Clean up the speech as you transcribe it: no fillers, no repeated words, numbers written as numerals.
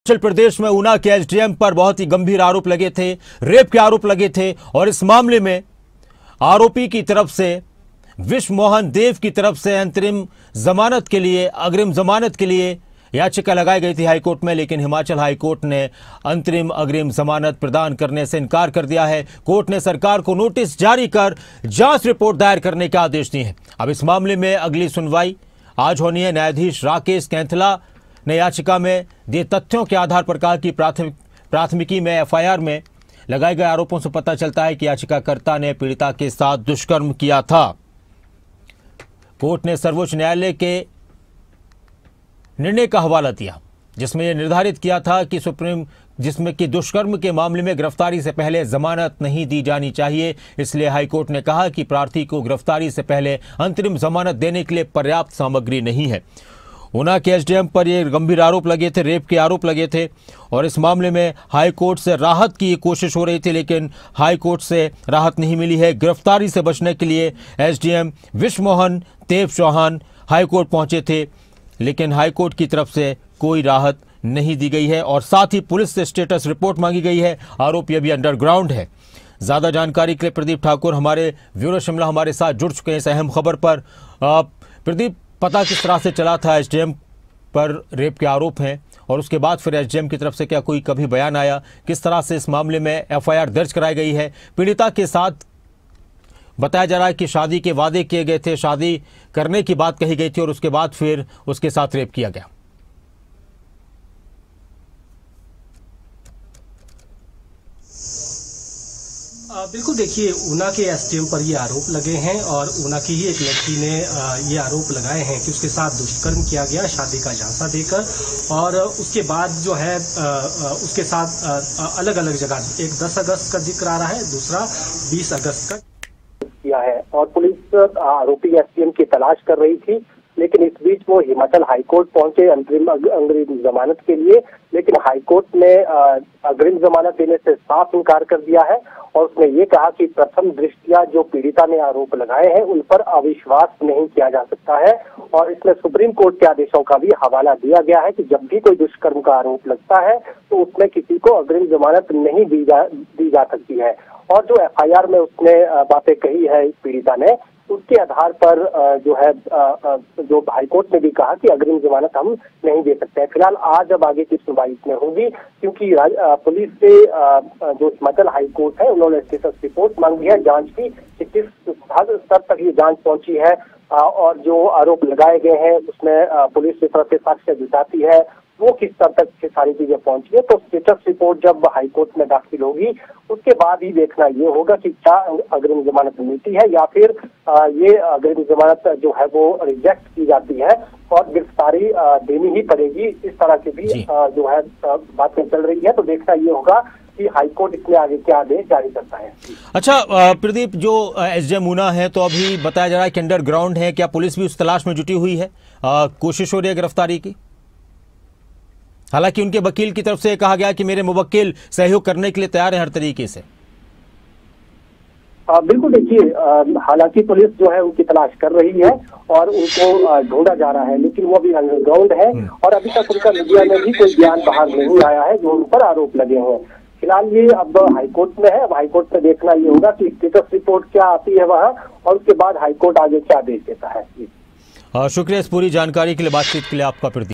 हिमाचल प्रदेश में ऊना के एसडीएम पर बहुत ही गंभीर आरोप लगे थे, रेप के आरोप लगे थे और इस मामले में आरोपी की तरफ से विश्व मोहन देव की तरफ से अग्रिम जमानत के लिए याचिका लगाई गई थी हाईकोर्ट में, लेकिन हिमाचल हाईकोर्ट ने अग्रिम जमानत प्रदान करने से इनकार कर दिया है। कोर्ट ने सरकार को नोटिस जारी कर जांच रिपोर्ट दायर करने के आदेश दिए हैं। अब इस मामले में अगली सुनवाई आज होनी है। न्यायाधीश राकेश कैंथला ने याचिका में दिए तथ्यों के आधार पर कहा कि प्राथमिकी में एफआईआर में लगाए गए आरोपों से पता चलता है कि याचिकाकर्ता ने पीड़िता के साथ दुष्कर्म किया था। कोर्ट ने सर्वोच्च न्यायालय के निर्णय का हवाला दिया, जिसमें यह निर्धारित किया था कि जिसमें कि दुष्कर्म के मामले में गिरफ्तारी से पहले जमानत नहीं दी जानी चाहिए। इसलिए हाईकोर्ट ने कहा कि प्रार्थी को गिरफ्तारी से पहले अंतरिम जमानत देने के लिए पर्याप्त सामग्री नहीं है। ऊना के एसडीएम पर ये गंभीर आरोप लगे थे, रेप के आरोप लगे थे और इस मामले में हाईकोर्ट से राहत की कोशिश हो रही थी, लेकिन हाईकोर्ट से राहत नहीं मिली है। गिरफ्तारी से बचने के लिए एसडीएम विश्व मोहन देव चौहान हाईकोर्ट पहुंचे थे, लेकिन हाईकोर्ट की तरफ से कोई राहत नहीं दी गई है और साथ ही पुलिस से स्टेटस रिपोर्ट मांगी गई है। आरोपी अभी अंडरग्राउंड है। ज्यादा जानकारी के लिए प्रदीप ठाकुर हमारे ब्यूरो शिमला हमारे साथ जुड़ चुके हैं इस अहम खबर पर। प्रदीप, पता किस तरह से चला था एसडीएम पर रेप के आरोप हैं और उसके बाद फिर एसडीएम की तरफ से क्या कोई कभी बयान आया? किस तरह से इस मामले में एफआईआर दर्ज कराई गई है? पीड़िता के साथ बताया जा रहा है कि शादी के वादे किए गए थे, शादी करने की बात कही गई थी और उसके बाद फिर उसके साथ रेप किया गया। बिल्कुल, देखिए, ऊना के एसडीएम पर ये आरोप लगे हैं और ऊना की ही एक लड़की ने ये आरोप लगाए हैं कि उसके साथ दुष्कर्म किया गया शादी का झांसा देकर और उसके बाद जो है उसके साथ अलग अलग जगह, एक 10 अगस्त का जिक्र आ रहा है, दूसरा 20 अगस्त का किया है और पुलिस आरोपी एसडीएम की तलाश कर रही थी। लेकिन इस बीच वो हिमाचल हाईकोर्ट पहुंचे अग्रिम जमानत के लिए, लेकिन हाईकोर्ट ने अग्रिम जमानत देने से साफ इनकार कर दिया है और उसने ये कहा कि प्रथम दृष्टया जो पीड़िता ने आरोप लगाए हैं उन पर अविश्वास नहीं किया जा सकता है और इसमें सुप्रीम कोर्ट के आदेशों का भी हवाला दिया गया है कि जब भी कोई दुष्कर्म का आरोप लगता है तो उसमें किसी को अग्रिम जमानत नहीं दी जा सकती है। और जो एफआईआर में उसने बातें कही है पीड़िता ने, उसके आधार पर जो है जो हाईकोर्ट ने भी कहा कि अग्रिम जमानत हम नहीं दे सकते हैं। फिलहाल आज अब आगे की सुनवाई इसमें होगी, क्योंकि पुलिस से जो हिमाचल हाईकोर्ट है उन्होंने स्टेटस रिपोर्ट मांगी है जांच की कि किस स्तर तक ये जांच पहुंची है और जो आरोप लगाए गए हैं उसमें पुलिस की तरफ से साक्ष्य जुटाती है वो किस स्तर तक से सारी चीजें पहुंची है। तो स्टेटस रिपोर्ट जब हाईकोर्ट में दाखिल होगी उसके बाद ही देखना ये होगा कि क्या अग्रिम जमानत मिलती है या फिर ये अग्रिम जमानत जो है वो रिजेक्ट की जाती है और गिरफ्तारी देनी ही पड़ेगी। इस तरह की भी जो है बातें चल रही है। तो देखना ये होगा कि हाईकोर्ट इसमें आगे क्या आदेश जारी करता है। अच्छा प्रदीप, जो एसडीएम ऊना है तो अभी बताया जा रहा है कि अंडरग्राउंड है, क्या पुलिस भी उस तलाश में जुटी हुई है? कोशिश हो रही है गिरफ्तारी की? हालांकि उनके वकील की तरफ से कहा गया कि मेरे मुवक्किल सहयोग करने के लिए तैयार है हर तरीके से। बिल्कुल, देखिए, हालांकि पुलिस जो है उनकी तलाश कर रही है और उनको ढूंढा जा रहा है, लेकिन वो अभी अंडरग्राउंड है और अभी तक उनका मीडिया में भी कोई बयान बाहर नहीं आया है जो उन पर आरोप लगे हैं। फिलहाल ये अब हाईकोर्ट में है। अब हाईकोर्ट में देखना ये होगा कि स्टेटस रिपोर्ट क्या आती है वहाँ और उसके बाद हाईकोर्ट आगे क्या आदेश देता है। शुक्रिया इस पूरी जानकारी के लिए, बातचीत के लिए आपका प्रदीप।